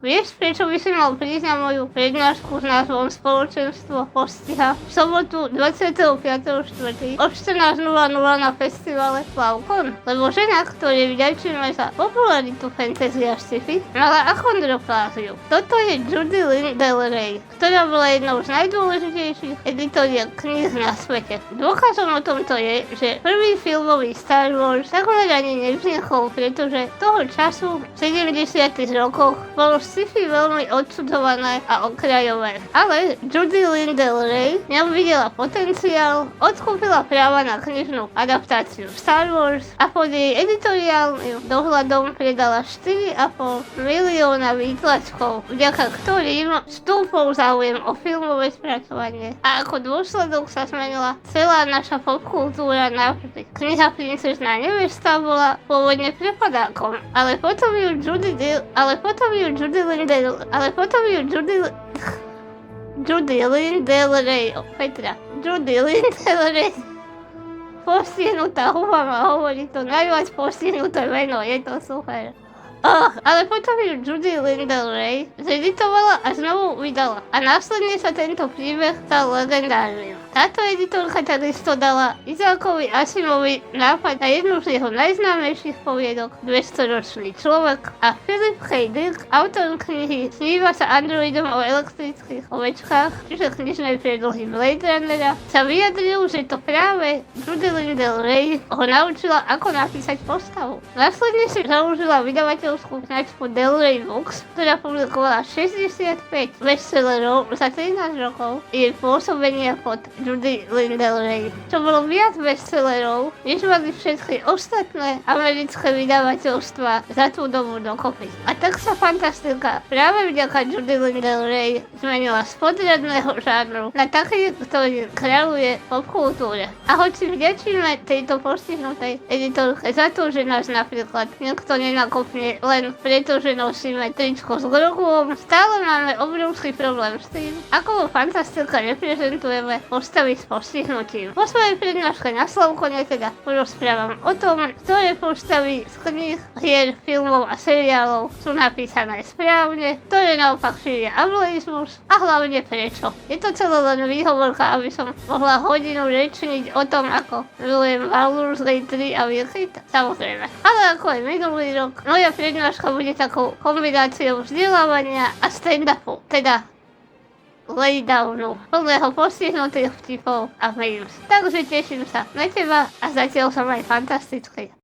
Vieš, prečo by si mal prísť na moju prednášku s názvom Spoločenstvo postiha v sobotu 25.4. o 14.00 na festivale Falcon? Lebo žena, ktorej vďačíme za popularitu fantasy a sci-fi, mala achondropláziu. Toto je Judy Lynn Del Rey, ktorá bola jednou z najdôležitejších editoriek kníh na svete. Dôkazom o tomto je, že prvý filmový Star Wars takmer ani nevznikol, pretože toho času v 70. rokoch bolo sci-fi veľmi odsudzované a okrajové. Ale Judy Lynn Del Rey neuvidela potenciál, odkúpila práva na knižnú adaptáciu Star Wars a pod jej editoriálnym dohľadom predala 4,5 milióna výtlačkov, vďaka ktorým stúpol záujem o filmové spracovanie. A ako dôsledok sa zmenila celá naša popkultúra navždy. Kniha Princezná nevesta bola pôvodne prepadákom, ale potom ju Judy Lynn Del Rey, Judy Lynn Del Rey, postihnutá huba ma hovorí to najviac postihnuté meno, je to super. Ale potom ju Judy Lynn Del Rey zeditovala a znovu vydala. A následne sa tento príbeh stal legendárnym. Táto editorka takisto dala Isaacovi Asimovi nápad na jednu z jeho najznámejších poviedok 200-ročný človek a Philip K. Dick, autor knihy Sníva sa androidom o elektrických ovečkách, čiže knižnej predlohy Blade Runnera, sa vyjadril, že to práve Judy Lynn Del Rey ho naučila, ako napísať postavu. Následne si založila vydavateľskú značku Del Rey Books, ktorá publikovala 65 bestsellerov za 13 rokov jej pôsobenia pod Judy Lynn Del Rey, čo bolo viac bestsellerov, než mali všetky ostatné americké vydavateľstva za tú dobu dokopy. A tak sa fantastika práve vďaka Judy Lynn Del Rey zmenila z podradného žánru na taký, ktorý kráľuje popkultúre. A hoci vďačíme tejto postihnutej editorke za to, že nás napríklad nikto nenakopne len preto, že nosíme tričko s Groguom, stále máme obrovský problém s tým, ako vo fantastika reprezentujeme postavy s postihnutím. Po svojej prednáške na Slovkone teda porozprávam o tom, ktoré postavy z kníh, hier, filmov a seriálov sú napísané správne, ktoré naopak šíria ableizmus a hlavne prečo. Je to celé len výhovorka, aby som mohla hodinu rečniť o tom, ako milujem Baldur's Gate 3 a Wicked, samozrejme. Ale ako aj minulý rok, moja prednáška bude takou kombináciou vzdelávania a stand-upu, teda laydownu, plného postihnutých vtipov a memes. Takže teším sa na teba a zatiaľ som aj fantastický.